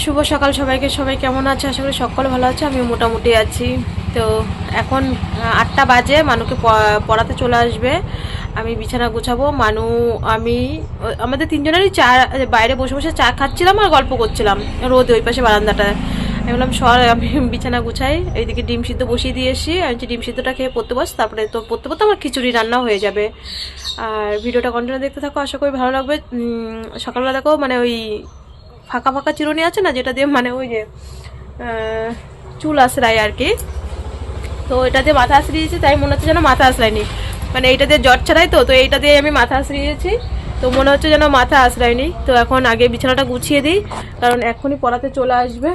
শুভ সকাল সবাইকে। সবাই কেমন আছে? আশা করি সকলে ভালো আছে, আমি মোটামুটি আছি। তো এখন 8টা বাজে, মানুকে পড়াতে চলে আসবে। আমি বিছানা গুছাবো। আমি আমাদের তিনজনেরই চা, বাইরে বসে বসে চা খাচ্ছিলাম আর গল্প করছিলাম রোদে ওই পাশে বারান্দাটা। আমি বললাম আমি বিছানা গুছাই, এইদিকে ডিম সিদ্ধ বসিয়ে দিয়ে এসি। আমি ডিম সিদ্ধটা খেয়ে পড়তে বস, তারপরে তো পড়তে পড়তে আমার খিচুড়ি রান্নাও হয়ে যাবে। আর ভিডিওটা কন্টিনিউ দেখতে থাকো, আশা করি ভালো লাগবে। সকালবেলা দেখো মানে ওই ফাঁকা ফাঁকা চিরুনি আছে না, যেটা দিয়ে মানে ওই যে চুল আশ্রায় আর কি। তো এটা দিয়ে মাথা আশ্রিয়েছি, তাই মনে হচ্ছে যেন মাথা আশ্রায়নি। মানে এইটা দিয়ে জ্বর ছাড়াই তো এইটা দিয়ে আমি মাথা আশ্রিয়েছি, তো মনে হচ্ছে যেন মাথা আশ্রায়নি। তো এখন আগে বিছানাটা গুছিয়ে দিই, কারণ এখনই পড়াতে চলে আসবে।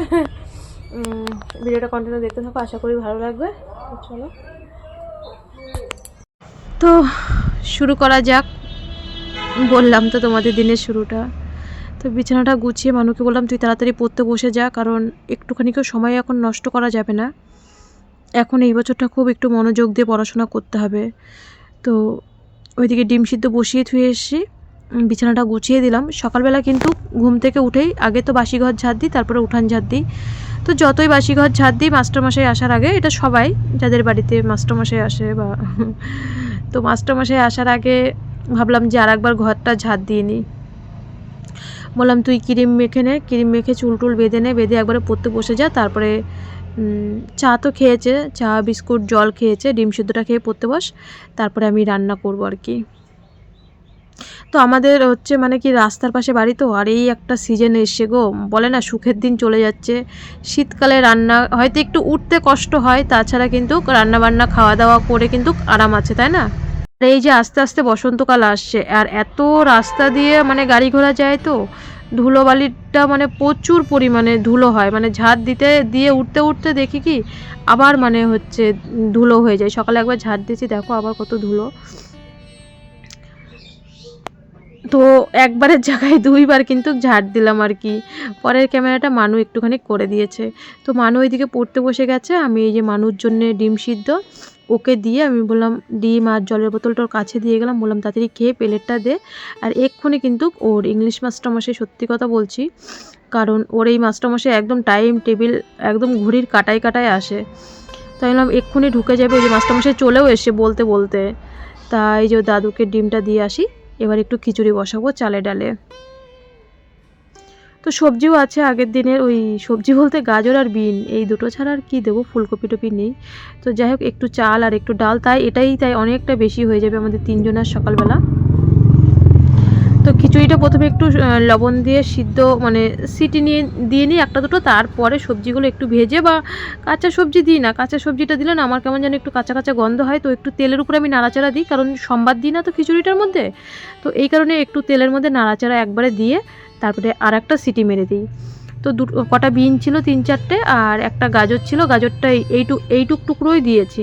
ভিডিওটা কন্টিনিউ দেখতে থাকো, আশা করি ভালো লাগবে। চলো তো শুরু করা যাক। বললাম তো তোমাদের দিনের শুরুটা। তো বিছানাটা গুছিয়ে মানুকে বললাম তুই তাড়াতাড়ি পড়তে বসে যা, কারণ একটুখানিকেও সময় এখন নষ্ট করা যাবে না। এখন এই বছরটা খুব একটু মনোযোগ দিয়ে পড়াশোনা করতে হবে। তো ওইদিকে ডিম সিদ্ধ বসিয়ে থুয়ে এসেছি, বিছানাটা গুছিয়ে দিলাম। সকালবেলা কিন্তু ঘুম থেকে উঠেই আগে তো বাসি ঘর ঝাড় দিই, তারপরে উঠান ঝাড় দিই। তো যতই বাসি ঘর ঝাড় দিই মাস্টারমশাই আসার আগে, এটা সবাই যাদের বাড়িতে মাস্টারমশাই আসে বা তো মাস্টারমশাই আসার আগে ভাবলাম যে আর একবার ঘরটা ঝাড় দিয়ে নিই। বললাম তুই ক্রিম মেখে নে, ক্রিম মেখে চুল টুল বেঁধে নে, বেঁধে একবারে পড়তে বসে যা। তারপরে চা তো খেয়েছে, চা বিস্কুট জল খেয়েছে, ডিম সিদ্ধটা খেয়ে পড়তে বস, তারপরে আমি রান্না করবো আর কি। তো আমাদের হচ্ছে মানে কি রাস্তার পাশে বাড়ি তো, আর এই একটা সিজন এসে গো, বলে না সুখের দিন চলে যাচ্ছে। শীতকালে রান্না হয়তো একটু উঠতে কষ্ট হয়, তাছাড়া কিন্তু রান্না বান্না খাওয়া দাওয়া করে কিন্তু আরাম আছে, তাই না? এই যে আস্তে আস্তে বসন্তকাল আসছে, আর এত রাস্তা দিয়ে মানে গাড়ি ঘোড়া যায়, তো ধুলোবালিটা মানে প্রচুর পরিমাণে ধুলো হয়। মানে ঝাড় দিয়ে উঠতে উঠতে দেখি কি আবার মানে হচ্ছে ধুলো হয়ে যায়। সকালে একবার ঝাড় দিয়েছি, দেখো আবার কত ধুলো। তো একবারের জায়গায় দুইবার কিন্তু ঝাড় দিলাম আর কি। পরের ক্যামেরাটা মানু একটুখানি করে দিয়েছে। তো মানু ওইদিকে পড়তে বসে গেছে, আমি এই যে মানুর জন্যে ডিম সিদ্ধ ওকে দিয়ে আমি বললাম ডিম আর জলের বোতলটার কাছে দিয়ে গেলাম, বললাম তাড়াতাড়ি খেয়ে প্লেটটা দে। আর এক্ষুনি কিন্তু ওর ইংলিশ মাস্টারমশাই, সত্যি কথা বলছি, কারণ ওর এই মাস্টারমশাই একদম টাইম টেবিল একদম ঘড়ির কাটায় কাটায় আসে। তো আমি বললাম এক্ষুনি ঢুকে যাবে, ওই যে মাস্টারমশাই চলেও এসে বলতে বলতে। তাই যে দাদুকে ডিমটা দিয়ে আসি, এবার একটু খিচুড়ি বসাবো চালে ডালে। তো সবজিও আছে আগের দিনের, ওই সবজি বলতে গাজর আর বিন, এই দুটো ছাড়া আর কী দেবো, ফুলকপি টপি নেই। তো যাই হোক একটু চাল আর একটু ডাল, তাই অনেকটা বেশি হয়ে যাবে আমাদের তিনজনের সকালবেলা। তো খিচুড়িটা প্রথমে একটু লবণ দিয়ে সিদ্ধ মানে সিটি দিয়ে নিই একটা দুটো, তারপরে সবজিগুলো একটু ভেজে, বা কাঁচা সবজি দিই না, কাঁচা সবজিটা দিলে না আমার কেমন যেন একটু কাঁচা কাঁচা গন্ধ হয়। তো একটু তেলের উপরে আমি নাড়াচাড়া দিই, কারণ সম্বাদ দিই না তো খিচুড়িটার মধ্যে। তো এই কারণে একটু তেলের মধ্যে নাড়াচাড়া একবারে দিয়ে তারপরে আর একটা সিটি মেরে দিই। তো কটা বিন ছিল 3-4টে, আর একটা গাজর ছিল, গাজরটা এইটুক টুকরোই দিয়েছি,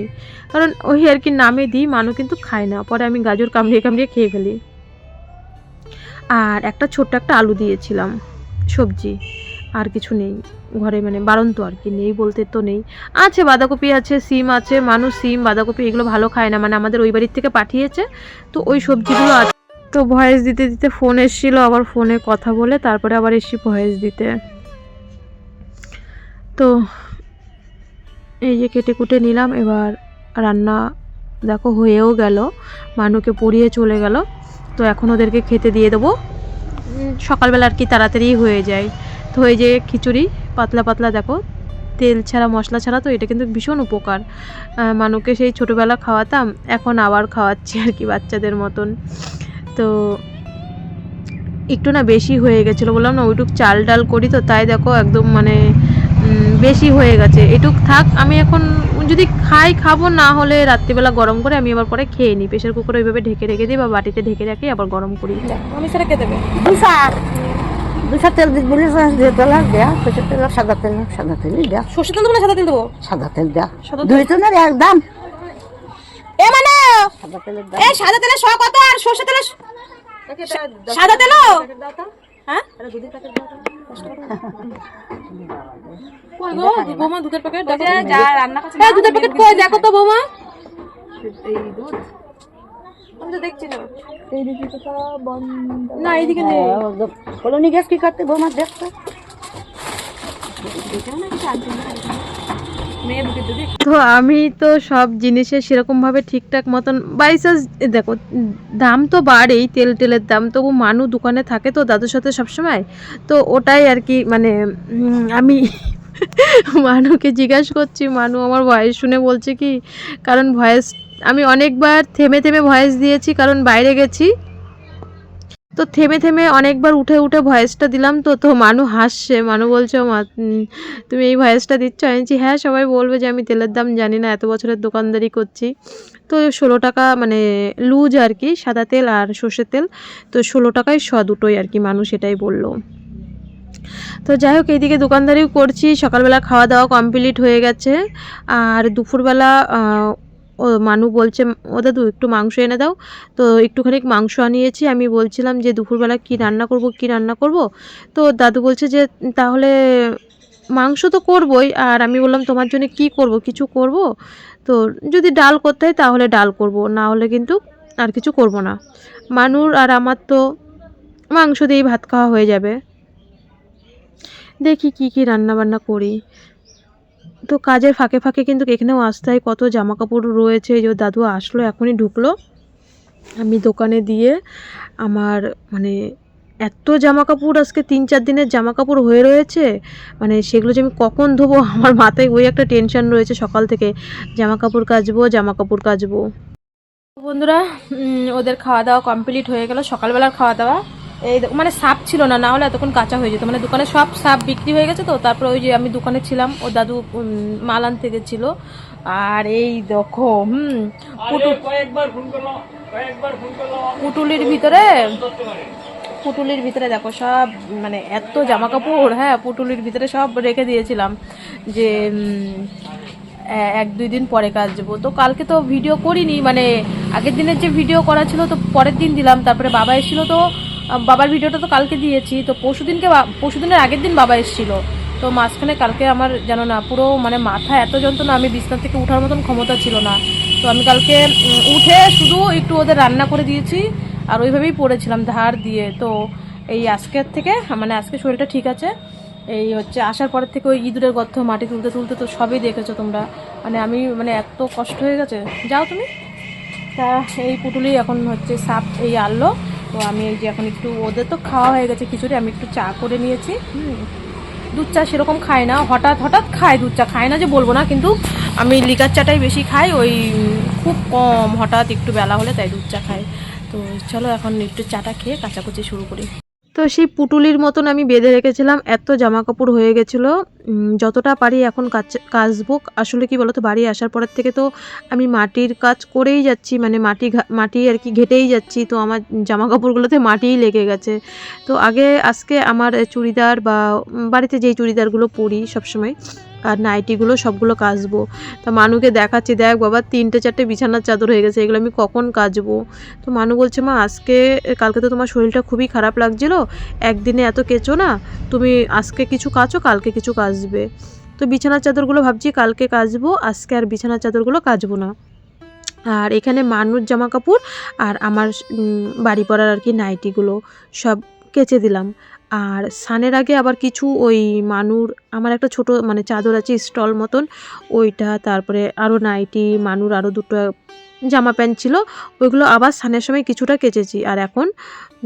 কারণ ওই আর কি নামে দিই, মানু কিন্তু খায় না, পরে আমি গাজর কামড়িয়ে কামড়িয়ে খেয়ে ফেলি। আর একটা ছোট্ট একটা আলু দিয়েছিলাম সবজি, আর কিছু নেই ঘরে, মানে বাড়ন্ত আর কি, নেই বলতে তো নেই। আছে বাঁধাকপি আছে, সিম আছে, মানুষ সিম বাঁধাকপি এগুলো ভালো খায় না, মানে আমাদের ওই বাড়ির থেকে পাঠিয়েছে, তো ওই সবজিগুলো আছে। তো ভয়েস দিতে দিতে ফোন এসেছিলো, আবার ফোনে কথা বলে তারপরে আবার এসছি ভয়েস দিতে। তো এই যে কেটে কুটে নিলাম, এবার রান্না দেখো হয়েও গেল, মানুকে পড়িয়ে চলে গেল। তো এখন ওদেরকে খেতে দিয়ে দেবো, সকালবেলা আর কি তাড়াতাড়ি হয়ে যায়। তো এই যে খিচুড়ি পাতলা পাতলা দেখো, তেল ছাড়া মশলা ছাড়া, তো এটা কিন্তু ভীষণ উপকার। মানুকে সেই ছোটোবেলা খাওয়াতাম, এখন আবার খাওয়াচ্ছি আর কি বাচ্চাদের মতন। তো একটু না বেশি হয়ে গেছিলো, বললাম না ওইটুক চাল ডাল করি, তো তাই দেখো একদম মানে বেশি হয়ে গেছে। এটুক থাক, আমি এখন যদি খাবো, না হলে রাত্রিবেলা গরম করে আমি আবার পরে খেয়ে নিই, প্রেশার কুকারে ওইভাবে ঢেকে রেখে দিই বা বাটিতে ঢেকে রাখি, আবার গরম করি। আমি সেটা খেতে দেবে দুশা তেল দিবি, তেল দেয়া, সরষের তেল সাদা তেল দেয়া। সর্ষে তেল দেবো না সাদা তেল দেবো? সাদা তেল দেয়া, দুই তেলের একদম। এ মানে সাদা তেলের দাম, এই সাদা তেলের শখ কত, আর সর্ষে তেলের সাদা তেলও? হ্যাঁ কই গো বৌমা, দুধের প্যাকেট দেখো, যা রান্না করছে এই দুধের প্যাকেট কই দেখো তো বৌমা। এই দুধ আমি তো দেখছি না, এই দিকে তো বন্ধ না, এইদিকে নেই। কলোনি গ্যাস কি করতে বৌমা দেখতে, তো আমি তো সব জিনিসের সেরকমভাবে ঠিকঠাক মতন বাইচান্স দেখো দাম তো বাড়েই, তেলের দাম, তবু মানু দোকানে থাকে তো দাদুর সাথে সবসময়, তো ওটাই আর কি মানে আমি মানুকে জিজ্ঞাসা করছি, মানু আমার ভয়েস শুনে বলছে কি, কারণ ভয়েস আমি অনেকবার থেমে থেমে ভয়েস দিয়েছি কারণ বাইরে গেছি, তো থেমে থেমে অনেকবার উঠে উঠে ভয়েসটা দিলাম, তো তো মানু হাসছে, মানু বলছে মা তুমি এই ভয়েসটা দিচ্ছ, আমি বলছি হ্যাঁ সবাই বলবে যে আমি তেলের দাম জানি না, এত বছরের দোকানদারি করছি। তো 16 টাকা মানে লুজ আর কি, সাদা তেল আর সর্ষের তেল, তো 16 টাকায় দুটোই আর কি, মানুষ সেটাই বললো। তো যাই হোক এইদিকে দোকানদারিও করছি, সকালবেলা খাওয়া দাওয়া কমপ্লিট হয়ে গেছে, আর দুপুরবেলা ও মানু বলছে ও দাদু একটু মাংস এনে দাও, তো একটুখানি মাংস আনিয়েছি। আমি বলছিলাম যে দুপুরবেলা কি রান্না করব, তো দাদু বলছে যে তাহলে মাংস তো করবই, আর আমি বললাম তোমার জন্য কি করব, কিছু করব, তো যদি ডাল করতে হয় তাহলে ডাল করব, না হলে কিন্তু আর কিছু করব না, মানুর আর আমার তো মাংস দিয়েই ভাত খাওয়া হয়ে যাবে। দেখি কি রান্না বান্না করি। তো কাজের ফাঁকে ফাঁকে কিন্তু এখানেও আসতে হয়, কত জামা কাপড় রয়েছে, এই যে দাদু আসলো এখনই ঢুকলো, আমি দোকানে দিয়ে আমার মানে এত জামা কাপড় আজকে 3-4 দিনের জামা কাপড় হয়ে রয়েছে, মানে সেগুলো যে আমি কখন ধোবো আমার মাথায় ওই একটা টেনশন রয়েছে সকাল থেকে, জামা কাপড় কাচবো। বন্ধুরা ওদের খাওয়া দাওয়া কমপ্লিট হয়ে গেল, সকালবেলার খাওয়া দাওয়া। এই মানে সাপ ছিল না, না হলে এতক্ষণ কাঁচা হয়ে যেত, মানে দোকানে সব সাপ বিক্রি হয়ে গেছে, তো তারপরে ওই যে আমি দোকানে ছিলাম, ও দাদু মাল আনতে গেছিল, আর এই দেখো পুটুলির ভিতরে দেখো সব মানে এত জামা কাপড়, হ্যাঁ পুটুলির ভিতরে সব রেখে দিয়েছিলাম যে 1-2 দিন পরে কাচবো। তো কালকে তো ভিডিও করিনি, মানে আগের দিনের যে ভিডিও করা ছিল তো পরের দিন দিলাম, তারপরে বাবা এসেছিলো, তো বাবার ভিডিওটা তো কালকে দিয়েছি, তো পরশুদিনের আগের দিন বাবা এসেছিলো, তো মাঝখানে কালকে আমার জানো না পুরো মানে মাথা এত যন্ত্রণা, আমি বিছনা থেকে ওঠার মতন ক্ষমতা ছিল না, তো আমি কালকে উঠে শুধু একটু ওদের রান্না করে দিয়েছি, আর ওইভাবেই পড়েছিলাম ধার দিয়ে। তো এই আজকের থেকে মানে আজকে শরীরটা ঠিক আছে, এই হচ্ছে আসার পরের থেকে ওই ইঁদুরের গর্ত মাটি তুলতে তুলতে তো সবই দেখেছো তোমরা, মানে আমি মানে এত কষ্ট হয়ে গেছে। যাও তুমি। তা এই পুটুলি এখন হচ্ছে সাপ এই আনলো, তো আমি এই যে এখন একটু ওদের তো খাওয়া হয়ে গেছে খিচুড়ি, আমি একটু চা করে নিয়েছি। দুধ চা সেরকম খাই না, হঠাৎ খাই, দুধ চা খাই না যে বলবো না, কিন্তু আমি লিকার চাটাই বেশি খাই, ওই খুব কম হঠাৎ একটু বেলা হলে তাই দুধ চা খাই। তো চলো এখন একটু চাটা খেয়ে কাচাকুচি শুরু করি। তো সেই পুটুলির মতন আমি বেঁধে রেখেছিলাম, এত জামা কাপড় হয়ে গেছিলো, যতটা পারি এখন কাচবো। আসলে কি বলতো, বাড়ি আসার পরের থেকে তো আমি মাটির কাজ করেই যাচ্ছি, মানে মাটি আর কি ঘেটেই যাচ্ছি, তো আমার জামা কাপড়গুলোতে মাটিই লেগে গেছে। তো আজকে আমার চুড়িদার বা বাড়িতে যেই চুড়িদারগুলো পরি সবসময় আর নাইটিগুলো সবগুলো কাচবো। তা মানুকে দেখাচ্ছি, দেখ বাবা 3-4টে বিছানার চাদর হয়ে গেছে, এগুলো আমি কখন কাচবো। তো মানু বলছে মা কালকে তো তোমার শরীরটা খুবই খারাপ লাগছিলো, একদিনে এত কেচো না, তুমি আজকে কিছু কাচো কালকে কিছু কাচবে। তো বিছানার চাদরগুলো ভাবছি কালকে কাচবো, আজকে আর বিছানার চাদরগুলো কাচবো না। আর এখানে মানুষ জামা কাপড় আর আমার বাড়ি পড়ার আর কি নাইটিগুলো সব কেচে দিলাম। আর স্নানের আগে আবার কিছু ওই আমার একটা ছোট মানে চাদর আছে স্টল মতন, ওইটা, তারপরে আরও নাইটি, আরও 2টো জামা প্যান্ট ছিল, ওইগুলো আবার স্নানের সময় কিছুটা কেচেছি। আর এখন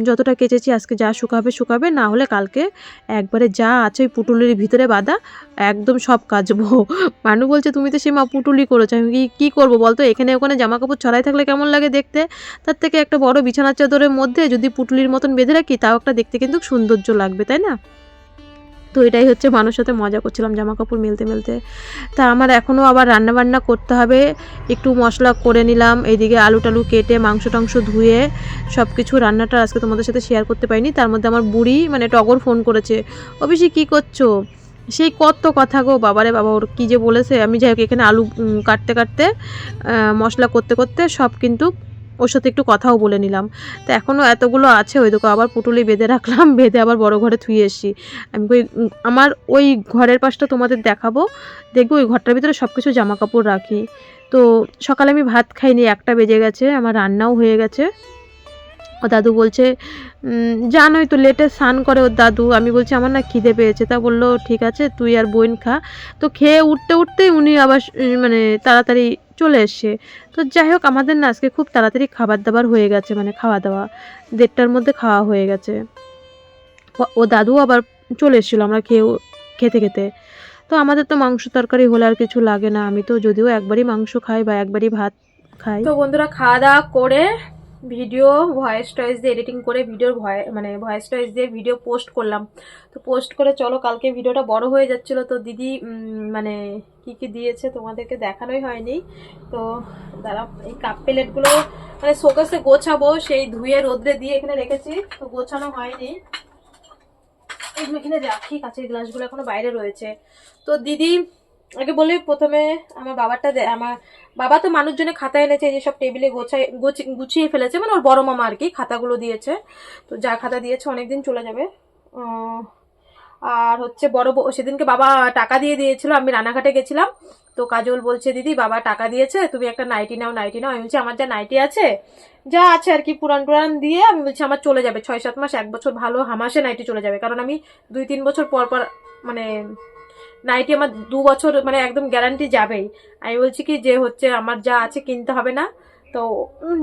যতটা কেচেছি আজকে যা শুকাবে, না হলে কালকে একবারে যা আছে ওই পুটুলির ভিতরে বাঁধা একদম সব কাচবো। মানু বলছে তুমি তো সীমা পুটুলি করেছো, আমি কী করবো বলতো, এখানে ওখানে জামা কাপড় ছড়াই থাকলে কেমন লাগে দেখতে, তার থেকে একটা বড় বিছানার চাদরের মধ্যে যদি পুটুলির মতন বেঁধে রাখি তাও একটা দেখতে কিন্তু সৌন্দর্য লাগবে, তাই না? তো এটাই হচ্ছে মানুষের সাথে মজা করছিলাম জামা কাপড় মেলতে। তা আমার এখনও আবার রান্নাবান্না করতে হবে, একটু মশলা করে নিলাম, এইদিকে আলু টালু কেটে মাংস টাংস ধুয়ে সব কিছু, রান্নাটা আজকে তোমাদের সাথে শেয়ার করতে পারিনি। তার মধ্যে আমার বুড়ি মানে টগর ফোন করেছে, অবশ্যই কী করছো, সেই কত কথা গো, বাবারে বাবা ওর কী যে বলেছে। আমি যাই হোক এখানে আলু কাটতে মশলা করতে সব কিন্তু ওর সাথে একটু কথাও বলে নিলাম। তো এখনও এতগুলো আছে, ওই দেখো আবার পুটুলি বেঁধে রাখলাম, বেঁধে আবার বড় ঘরে থুয়ে এসছি। আমি আমার ওই ঘরের পাশটা তোমাদের দেখাবো, দেখবো ওই ঘরটার ভিতরে সব কিছু জামা কাপড় রাখি। তো সকালে আমি ভাত খাইনি, 1টা বেজে গেছে, আমার রান্নাও হয়ে গেছে। ও দাদু বলছে জানোই তো লেটে স্নান করে ওর দাদু। আমি বলছি আমার না খিদে পেয়েছে। তা বললো ঠিক আছে তুই আর বোন খা। তো খেয়ে উঠতে উঠতেই উনি আবার মানে তাড়াতাড়ি চলে এসছে। তো যাই হোক আমাদের না আজকে খুব তাড়াতাড়ি খাবার দাবার হয়ে গেছে, মানে খাওয়া দাওয়া 1:30টার মধ্যে খাওয়া হয়ে গেছে। ও দাদু আবার চলে এসেছিলো আমরা খেতে খেতে। তো আমাদের তো মাংস তরকারি হলে আর কিছু লাগে না। আমি তো যদিও একবারই মাংস খাই বা একবারই ভাত খাই। তো বন্ধুরা খাওয়া দাওয়া করে ভিডিও ভয়েস টয়েস দিয়ে এডিটিং করে ভিডিওর ভয়েস টয়েস দিয়ে ভিডিও পোস্ট করলাম। তো পোস্ট করে চলো, কালকে ভিডিওটা বড় হয়ে যাচ্ছিল। তো দিদি মানে কি কি দিয়েছে তোমাদেরকে দেখানোই হয়নি। তো দাঁড়া, এই কাপ প্লেটগুলো মানে শোকেসে গোছাবো, সেই ধুয়ে রোদ্রে দিয়ে এখানে রেখেছি, তো গোছানো হয়নি। এগুলো এখানে রাখি, কাঁচের গ্লাসগুলো এখনো বাইরে রয়েছে। তো দিদি আগে বলি প্রথমে আমার বাবারটা আমার বাবা তো মানুষজনে খাতা এনেছে, এই যে সব টেবিলে গুছিয়ে ফেলেছে, মানে ওর বড় মামা আর কি খাতাগুলো দিয়েছে। তো যা খাতা দিয়েছে অনেকদিন চলে যাবে। আর হচ্ছে বড় সেদিনকে বাবা টাকা দিয়ে দিয়েছিল, আমি রানাঘাটে গেছিলাম। তো কাজল বলছে দিদি বাবা টাকা দিয়েছে, তুমি একটা নাইটি নাও। আমি বলছি আমার যা নাইটি আছে, যা আছে আর কি পুরান টুরান দিয়ে, আমি বলছি আমার চলে যাবে 6-7 মাস, 1 বছর ভালো হামাসে নাইটি চলে যাবে। কারণ আমি 2-3 বছর পর পর মানে নাইটি আমার 2 বছর মানে একদম গ্যারান্টি যাবেই। আমি বলছি কি যে হচ্ছে আমার যা আছে কিনতে হবে না। তো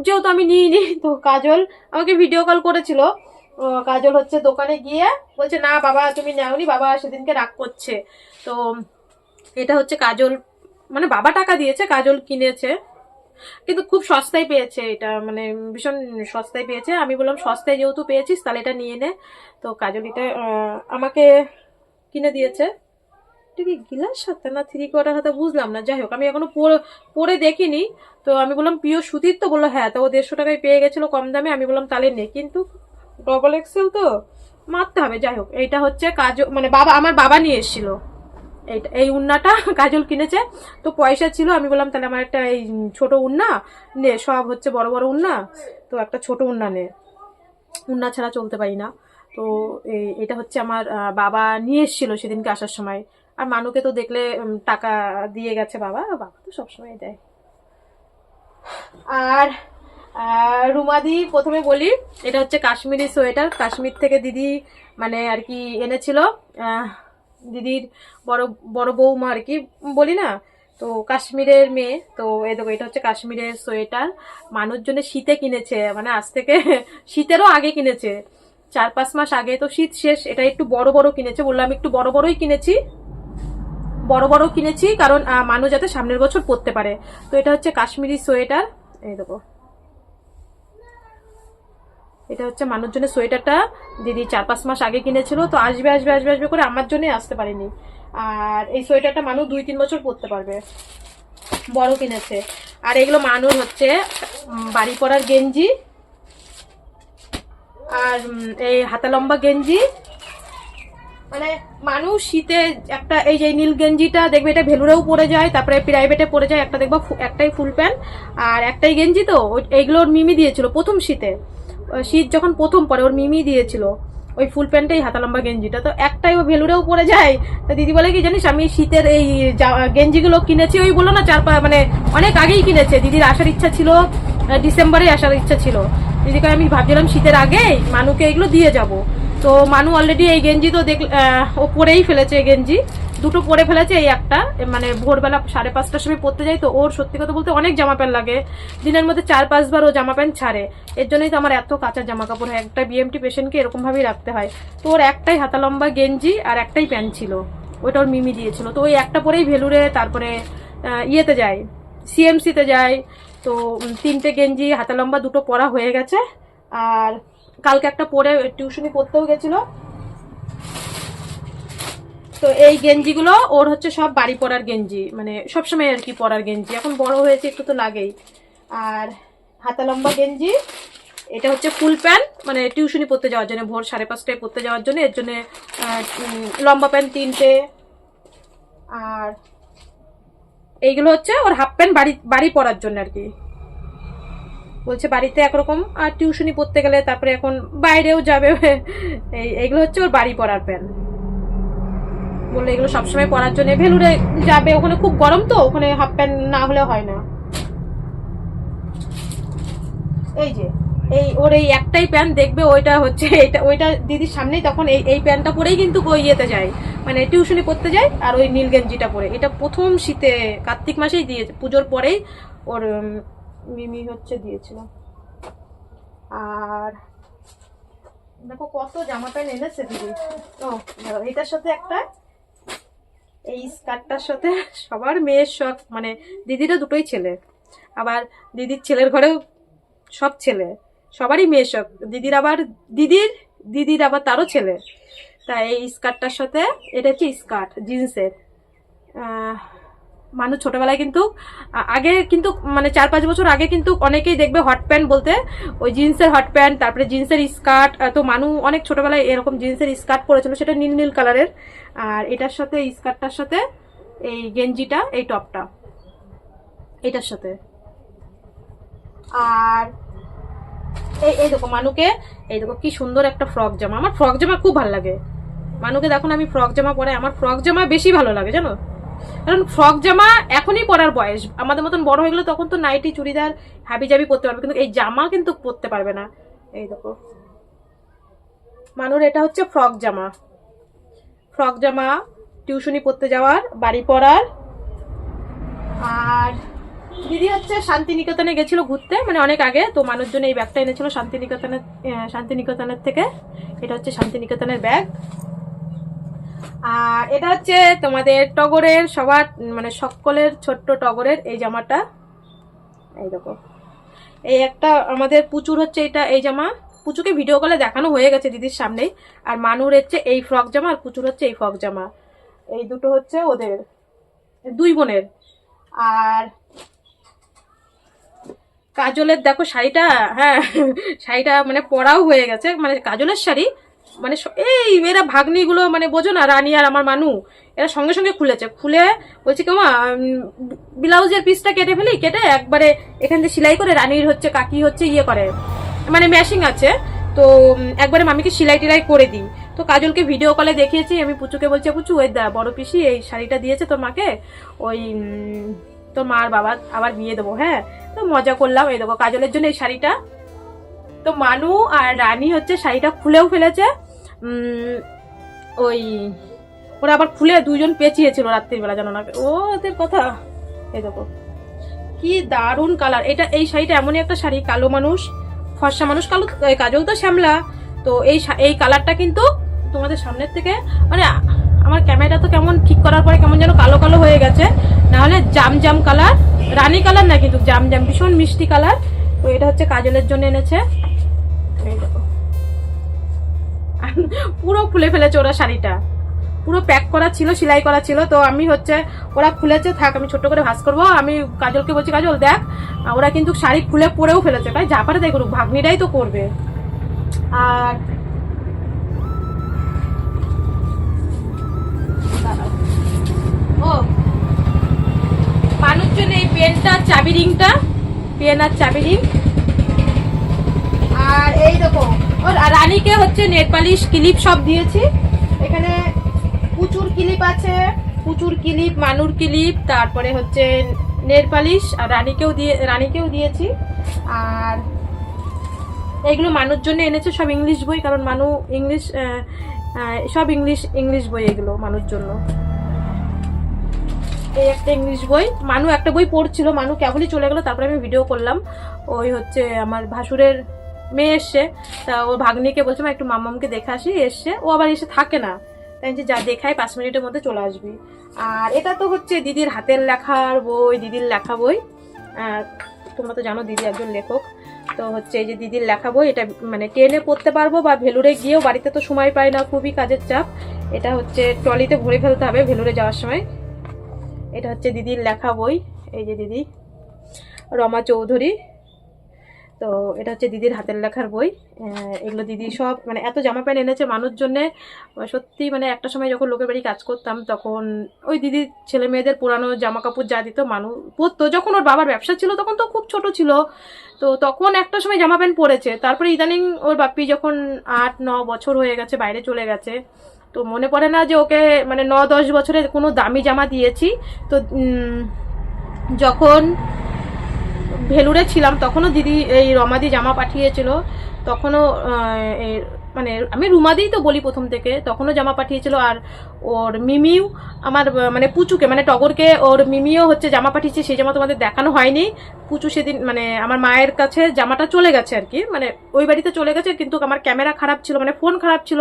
যেহেতু আমি নিইনি, তো কাজল আমাকে ভিডিও কল করেছিল। কাজল হচ্ছে দোকানে গিয়ে বলছে না বাবা তুমি নেওনি, বাবা সেদিনকে রাগ করছে। তো এটা হচ্ছে কাজল, মানে বাবা টাকা দিয়েছে, কাজল কিনেছে, কিন্তু খুব সস্তায় পেয়েছে এটা, মানে ভীষণ সস্তায় পেয়েছে। আমি বললাম সস্তায় যেহেতু পেয়েছিস তাহলে এটা নিয়ে নে। তো কাজল এটা আমাকে কিনে দিয়েছে। এটা কি গিলাস হাতা না 3/4 হাতা বুঝলাম না, যাই হোক আমি এখনো পরে দেখিনি। তো আমি বললাম পিওর সুতির, তো বললো হ্যাঁ। তো ও 150 টাকায় পেয়ে গেছিল কম দামে। আমি বললাম তাহলে নে, কিন্তু ডবল এক্সেল তো মারতে হবে। যাই হোক এইটা হচ্ছে কাজল মানে আমার বাবা নিয়ে এসেছিল এইটা, এই উন্নাটা কাজল কিনেছে। তো পয়সা ছিল, আমি বললাম তাহলে আমার একটা এই ছোট উন্না নে, সব হচ্ছে বড় বড় উন্না, তো একটা ছোট উন্না নে, উন্না ছাড়া চলতে পারি না। তো এটা হচ্ছে আমার বাবা নিয়ে এসেছিল সেদিনকে আসার সময়। আর মানুকে তো দেখলে টাকা দিয়ে গেছে বাবা, বাবা তো সবসময় দেয়। আর রুমাদি প্রথমে বলি, এটা হচ্ছে কাশ্মীরি সোয়েটার, কাশ্মীর থেকে দিদি মানে আর কি এনেছিল, দিদির বড় বড় বৌমা আর কি বলি না, তো কাশ্মীরের মেয়ে। তো এই দেখো এটা হচ্ছে কাশ্মীরের সোয়েটার, মানুষজনের শীতে কিনেছে, মানে আজ থেকে শীতেরও আগে কিনেছে, 4-5 মাস আগে। তো শীত শেষ, এটা একটু বড় বড় কিনেছে, বললাম একটু বড় বড়ই কিনেছি, কারণ মানুষ যাতে সামনের বছর পরতে পারে। তো এটা হচ্ছে কাশ্মীরি সোয়েটার, এই দেখো এটা হচ্ছে মানুষজনের সোয়েটারটা দিদি 4-5 মাস আগে কিনেছিল। তো আসবে আসবে আসবে আসবে করে আমার জন্যই আসতে পারেনি। আর এই সোয়েটারটা মানুষ 2-3 বছর পরতে পারবে, বড় কিনেছে। আর এগুলো মানুষ হচ্ছে বাড়ি পরার গেঞ্জি, আর এই হাতা লম্বা গেঞ্জি, মানে মানুষ শীতে একটা এই যে নীল গেঞ্জিটা দেখবে, এটা ভেলুরেও পরে যায়, তারপরে প্রাইভেটে পরে যায়, একটা দেখবো একটাই ফুল প্যান্ট আর একটাই গেঞ্জি। তো এইগুলো ওর মিমি দিয়েছিল প্রথম শীতে, শীত যখন প্রথম পরে ওর মিমি দিয়েছিল ওই ফুল প্যান্টটাই হাতা লম্বা গেঞ্জিটা, তো একটাই ও ভেলুরেও পরে যায়। তো দিদি বলে কি জানিস আমি শীতের এই গেঞ্জিগুলো কিনেছি, ওই বললো না মানে অনেক আগেই কিনেছে, দিদির আসার ইচ্ছা ছিল, ডিসেম্বরে আসার ইচ্ছা ছিল দিদিকে। আমি ভাবছিলাম শীতের আগে মানুকে এগুলো দিয়ে যাব। তো মানু অলরেডি এই গেঞ্জি তো ও পরেই ফেলেছে, এই গেঞ্জি দুটো পরে ফেলেছে, এই একটা মানে ভোরবেলা 5:30টার সময় পরতে যাই। তো ওর সত্যি কথা বলতে অনেক জামা প্যান্ট লাগে, দিনের মধ্যে 4-5 বার ও জামা প্যান্ট ছাড়ে। এর জন্যই তো আমার এত কাঁচা জামা কাপড় হয়, একটা বিএমটি পেশেন্টকে এরকম ভাবেই রাখতে হয়। তো ওর একটাই হাতা লম্বা গেঞ্জি আর একটাই প্যান্ট ছিল, ওইটা ওর মিমি দিয়েছিল। তো ওই একটা পরেই ভেলুরে, তারপরে ইয়েতে যায়, সিএমসিতে যায়। তো 3টে গেঞ্জি হাতা লম্বা দুটো পরা হয়ে গেছে। আর কালকে একটা পরে টিউশনি পড়তেও গেছিল। তো এই গেঞ্জিগুলো ওর হচ্ছে সব বাড়ি পরার গেঞ্জি, মানে সবসময় আর কি পরার গেঞ্জি, এখন বড় হয়েছে একটু তো লাগেই। আর হাতা লম্বা গেঞ্জি, এটা হচ্ছে ফুল প্যান্ট, মানে টিউশনি পড়তে যাওয়ার জন্য, ভোর 5:30টায় পড়তে যাওয়ার জন্য, এর জন্য লম্বা প্যান্ট 3টে। আর এইগুলো হচ্ছে ওর হাফ প্যান্ট বাড়ি পরার জন্য আর কি, বলছে বাড়িতে একরকম আর টিউশনি পড়তে গেলে তারপরে এখন বাইরেও যাবে, এইগুলো হচ্ছে ওর বাড়ি পরার প্যান্ট, বললে এগুলো সবসময় পরার জন্য, ভেলুরে যাবে, ওখানে খুব গরম, তো ওখানে হাফ প্যান্ট না হলে হয় না। এই যে এই ওর এই একটাই প্যান্ট দেখবে, ওইটা হচ্ছে এটা, ওইটা দিদির সামনেই, তখন এই প্যান্টটা পরেই কিন্তু ওই ইয়েতে যায়, মানে টিউশনি পড়তে যায়, আর ওই নীল গেঞ্জিটা পরে। এটা প্রথম শীতে কার্তিক মাসেই দিয়েছে, পুজোর পরেই ওর মিমি হচ্ছে দিয়েছিল। আর দেখো কত জামা প্যান্ট এনেছে দিদি। ও এটার সাথে একটা, এই স্কার্টটার সাথে সবার মেয়ের শখ, মানে দিদিরও দুটোই ছেলে, আবার দিদির ছেলের ঘরেও সব ছেলে, সবারই মেয়ের শখ। দিদির আবার তারও ছেলে। তাই এই স্কার্টটার সাথে, এটা হচ্ছে স্কার্ট জিন্সের। মানুষ ছোটবেলায় কিন্তু আগে কিন্তু মানে 4-5 বছর আগে কিন্তু অনেকেই দেখবে হট প্যান্ট বলতে ওই জিন্সের হট প্যান্ট, তারপরে জিন্সের স্কার্ট। তো মানুষ অনেক ছোটবেলায় এরকম জিন্সের স্কার্ট পরেছিল, সেটা নীল নীল কালারের। আর এটার সাথে স্কার্টটার সাথে এই গেঞ্জিটা, এই টপটা এটার সাথে। আর এই দেখো মানুকে, এই দেখো কি সুন্দর একটা ফ্রক জামা। আমার ফ্রক জামা খুব ভালো লাগে। মানুকে দেখো না, আমি ফ্রক জামা পরে, আমার ফ্রক জামা বেশি ভালো লাগে জানো, কারণ ফ্রক জামা এখনই পরার বয়স। আমাদের মতন বড় হয়ে গেলে তখন তো নাইটি চুড়িদার হাবি জাবি পরতে পারবে, কিন্তু এই জামা কিন্তু পরতে পারবে না। এই দেখো মানুর এটা হচ্ছে ফ্রক জামা। ফ্রক জামা টিউশনি পড়তে যাওয়ার, বাড়ি পড়ার। আর দিদি হচ্ছে শান্তিনিকেতনে গেছিল ঘুরতে, মানে অনেক আগে, তো মানুষের জন্য এই ব্যাগটা এনেছিল শান্তিনিকেতনের থেকে। এটা হচ্ছে শান্তিনিকেতনের ব্যাগ। আর এটা হচ্ছে তোমাদের টগরের, সবার মানে সকলের ছোট্ট টগরের এই জামাটা। এই দেখো এই একটা আমাদের পুচুর হচ্ছে এটা, এই জামা পুচুকে ভিডিও কলে দেখানো হয়ে গেছে দিদির সামনেই। আর মানুর হচ্ছে এই ফ্রক জামা, আর পুচুর হচ্ছে এই ফ্রক জামা। এই দুটো হচ্ছে ওদের দুই বোনের। আর কাজলের দেখো শাড়িটা, হ্যাঁ শাড়িটা মানে পরাও হয়ে গেছে, মানে কাজলের শাড়ি, মানে এই এরা ভাগ্নিগুলো মানে বোঝো না, রানী আর আমার মানু, এরা সঙ্গে সঙ্গে খুলেছে। খুলে বলছি কেমা ব্লাউজের পিসটা কেটে ফেলি, কেটে একবারে এখান থেকে সেলাই করে, রানীর হচ্ছে কাকি হচ্ছে ইয়ে করে, মানে ম্যাশিং আছে, তো একবারে মামিকে সেলাই টেলাই করে দিই। তো কাজলকে ভিডিও কলে দেখিয়েছি আমি, পুচুকে বলছে পুচু ওই দা বড় পিসি এই শাড়িটা দিয়েছে তোর মাকে, ওই তোর মার বাবা আবার বিয়ে দেবো, হ্যাঁ। তো মজা করলাম। এই দেখো কাজলের জন্য এই শাড়িটা। তো মানু আর রানী হচ্ছে শাড়িটা খুলেও ফেলেছে, ওই ওরা আবার খুলে দুজন পেঁচিয়েছিল রাত্রিবেলা, জানো না ওদের কথা। এই দেখো কি দারুণ কালার এটা, এই শাড়িটা এমনই একটা শাড়ি, কালো মানুষ ফর্সা মানুষ কালো, কাজল তো শ্যামলা, তো এই কালারটা কিন্তু তোমাদের সামনের থেকে, মানে আমার ক্যামেরাটা তো কেমন ঠিক করার পরে কেমন যেন কালো কালো হয়ে গেছে, নাহলে জাম জাম কালার, রানী কালার না কিন্তু জাম জাম, ভীষণ মিষ্টি কালার। তো এটা হচ্ছে কাজলের জন্য এনেছে। এই দেখো পুরো খুলে ফেলেছে ওরা শাড়িটা, পুরো প্যাক করা ছিল, সেলাই করা ছিল। তো আমি হচ্ছে ওরা খুলেছে, থাক আমি ছোট করে ভাঁজ করবো। আমি কাজলকে বলছি কাজল দেখ, ওরা কিন্তু শাড়ি খুলে পরেও ফেলেছে, তাই যা পারে তাই করুক, ভাগ্নিটাই তো করবে। আর ও মানুষ জন্য এই পেনটা, চাবি রিংটা, পেন আর চাবি রিং। আর এই দেখো ওর রানীকে হচ্ছে নেল পালিশ ক্লিপ সব দিয়েছি। এখানে পুচুর ক্লিপ আছে, পুচুর ক্লিপ, মানুর ক্লিপ, তারপরে হচ্ছে নেল পালিশ, আর রানীকেও দিয়েছি। আর এইগুলো মানুর জন্য এনেছে, সব ইংলিশ বই, কারণ মানু ইংলিশ, সব ইংলিশ বই এগুলো মানুর জন্য। এই একটা ইংলিশ বই, মানু একটা বই পড়ছিল, মানু কেবলই চলে গেলো, তারপরে আমি ভিডিও করলাম। ওই হচ্ছে আমার ভাসুরের মেয়ে এসছে, তা ও ভাগ্নিকে বলছে একটু মাম্মামকে দেখে আসি, এসছে, ও আবার এসে থাকে না, তাই যে যা দেখায় 5 মিনিটের মধ্যে চলে আসবি। আর এটা তো হচ্ছে দিদির হাতের লেখার বই, দিদির লেখা বই। তোমরা তো জানো দিদি একজন লেখক, তো হচ্ছে এই যে দিদির লেখা বই, এটা মানে ট্রেনে পড়তে পারবো বা ভেলুরে গিয়েও, বাড়িতে তো সময় পাই না, খুবই কাজের চাপ। এটা হচ্ছে ট্রলিতে ভরে ফেলতে হবে ভেলুরে যাওয়ার সময়। এটা হচ্ছে দিদির লেখা বই, এই যে দিদি রমা চৌধুরী, তো এটা হচ্ছে দিদির হাতের লেখার বই। এগুলো দিদি সব মানে এত জামা প্যান্ট এনেছে মানুষ জন্যে, সত্যি মানে একটা সময় যখন লোকের বাড়ি কাজ করতাম তখন ওই দিদির ছেলে মেয়েদের পুরানো জামা কাপড় যা দিত মানুষ পরতো, যখন ওর বাবার ব্যবসা ছিল তখন তো খুব ছোট ছিল, তো তখন একটা সময় জামা প্যান্ট পরেছে। তারপরে ইদানিং ওর বাপ্পি যখন 8-9 বছর হয়ে গেছে বাইরে চলে গেছে, তো মনে পড়ে না যে ওকে মানে 9-10 বছরের কোনো দামি জামা দিয়েছি। তো যখন ভেলুরে ছিলাম তখনও দিদি এই রমাদি জামা পাঠিয়েছিল, তখনও মানে আমি রুমাদিই তো বলি প্রথম থেকে, তখনও জামা পাঠিয়েছিল। আর ওর মিমিও আমার মানে পুচুকে মানে টগরকে ওর মিমিও হচ্ছে জামা পাঠিয়েছে, সেই জামা তোমাদের দেখানো হয়নি। পুচু সেদিন মানে আমার মায়ের কাছে জামাটা চলে গেছে আর কি, মানে ওই বাড়িতে চলে গেছে, কিন্তু আমার ক্যামেরা খারাপ ছিল, মানে ফোন খারাপ ছিল,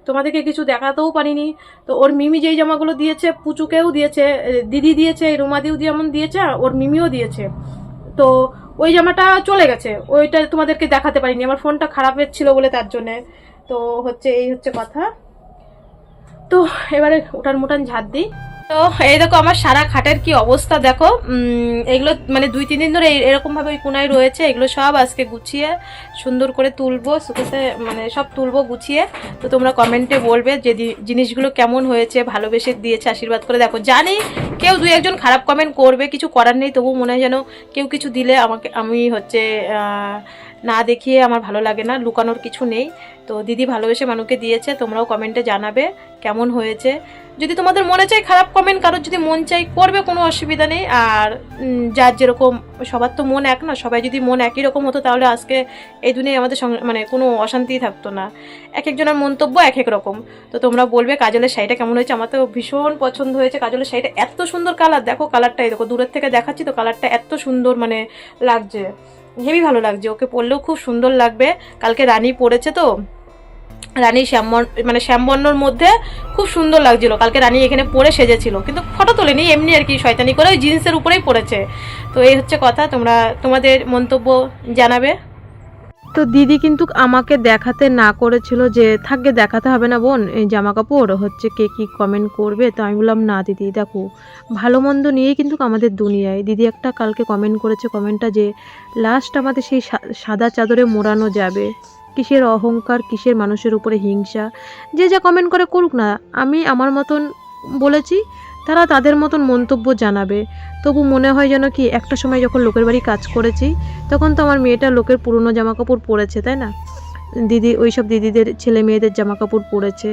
তোমাদেরকে কিছু দেখাতেও পারিনি। তো ওর মিমি যেই জামাগুলো দিয়েছে পুচুকেও দিয়েছে, দিদি দিয়েছে, রুমাদিও যেমন দিয়েছে, ওর মিমিও দিয়েছে। তো ওই জামাটা চলে গেছে, ওইটা তোমাদেরকে দেখাতে পারিনি, আমার ফোনটা খারাপ ছিল বলে, তার জন্যে। তো হচ্ছে এই হচ্ছে কথা। তো এবারে উঠান মুটান ঝাড় দিই। তো এই দেখো আমার সারা খাটের কি অবস্থা দেখো, এগুলো মানে 2-3 দিন ধরে এরকম ভাবে ওই কোনায় রয়েছে, এগুলো সব আজকে গুছিয়ে সুন্দর করে তুলবো, শুকেছে মানে সব তুলবো গুছিয়ে। তো তোমরা কমেন্টে বলবে যে জিনিসগুলো কেমন হয়েছে, ভালোবেসে দিয়েছে, আশীর্বাদ করে দেখো। জানি কেউ 2-1জন খারাপ কমেন্ট করবে, কিছু করার নেই, তবু মনে হয় যেন কেউ কিছু দিলে আমি হচ্ছে না দেখিয়ে আমার ভালো লাগে না, লুকানোর কিছু নেই। তো দিদি ভালোবেসে মানুষকে দিয়েছে, তোমরাও কমেন্টে জানাবে কেমন হয়েছে। যদি তোমাদের মনে চাই খারাপ কমেন্ট, কারোর যদি মন চাই করবে, কোনো অসুবিধা নেই। আর যার যেরকম, সবার তো মন এক না, সবাই যদি মন একই রকম হতো তাহলে আজকে এই দুনিয়ায় আমাদের মানে কোনো অশান্তি থাকতো না। এক একজনের মন্তব্য এক এক রকম। তো তোমরা বলবে কাজলের শাড়িটা কেমন হয়েছে, আমার তো ভীষণ পছন্দ হয়েছে কাজলের শাড়িটা, এত সুন্দর কালার, দেখো কালারটাই দেখো, দূরের থেকে দেখাচ্ছি তো কালারটা এত সুন্দর মানে লাগছে, হেবি ভালো লাগছে, ওকে পরলেও খুব সুন্দর লাগবে। কালকে রানী পরেছে তো, রানী শ্যামবর্ণর মধ্যে খুব সুন্দর লাগছিল কালকে, রানী এখানে পরে সেজেছিল, কিন্তু ফটো তোলেনি, এমনি আর কি শয়তানি করে ওই জিন্সের উপরেই পড়েছে। তো এই হচ্ছে কথা, তোমরা তোমাদের মন্তব্য জানাবে। তো দিদি কিন্তু আমাকে দেখাতে না করেছিল যে থাকবে, দেখাতে হবে না বোন এই জামা কাপড়, হচ্ছে কে কী কমেন্ট করবে। তো আমি বললাম না দিদি, দেখো ভালো মন্দ নিয়েই কিন্তু আমাদের দুনিয়ায়। দিদি একটা কালকে কমেন্ট করেছে, কমেন্টটা যে লাস্ট আমাদের সেই সাদা চাদরে মোড়ানো যাবে, কিসের অহংকার, কিসের মানুষের উপরে হিংসা, যে যা কমেন্ট করে করুক না, আমি আমার মতন বলেছি, তারা তাদের মতন মন্তব্য জানাবে। তবু মনে হয় যেন কি, একটা সময় যখন লোকের বাড়ি কাজ করেছি তখন তো আমার মেয়েটা লোকের পুরনো জামা কাপড় পরেছে, তাই না, দিদি ওইসব দিদিদের ছেলে মেয়েদের জামা কাপড় পরেছে,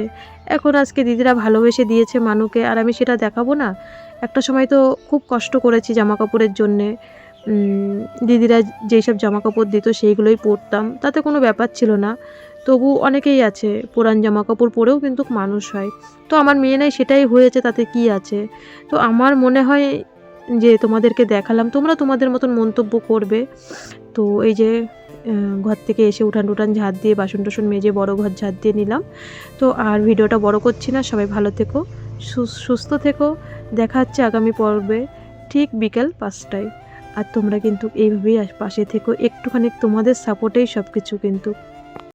এখন আজকে দিদিরা ভালোবেসে দিয়েছে মানুকে, আর আমি সেটা দেখাবো না? একটা সময় তো খুব কষ্ট করেছি জামা কাপড়ের জন্যে, দিদিরা যেই সব জামা কাপড় দিত সেইগুলোই পরতাম, তাতে কোনো ব্যাপার ছিল না। তবু অনেকেই আছে পুরান জামা কাপড় পরেও কিন্তু মানুষ হয়। তো আমার মেয়ে নাই, সেটাই হয়েছে, তাতে কি আছে। তো আমার মনে হয় যে তোমাদেরকে দেখালাম, তোমরা তোমাদের মতন মন্তব্য করবে। তো এই যে ঘর থেকে এসে উঠান টুটান ঝাড় দিয়ে, বাসন টাসন মেজে বড় ঘর ঝাড় দিয়ে নিলাম। তো আর ভিডিওটা বড় করছি না, সবাই ভালো থেকো, সুস্থ থেকো, দেখা হচ্ছে আগামী পর্বে ঠিক বিকেল 5টায়। আর তোমরা কিন্তু এইভাবেই পাশে থেকো, একটুখানি তোমাদের সাপোর্টেই সব কিছু কিন্তু।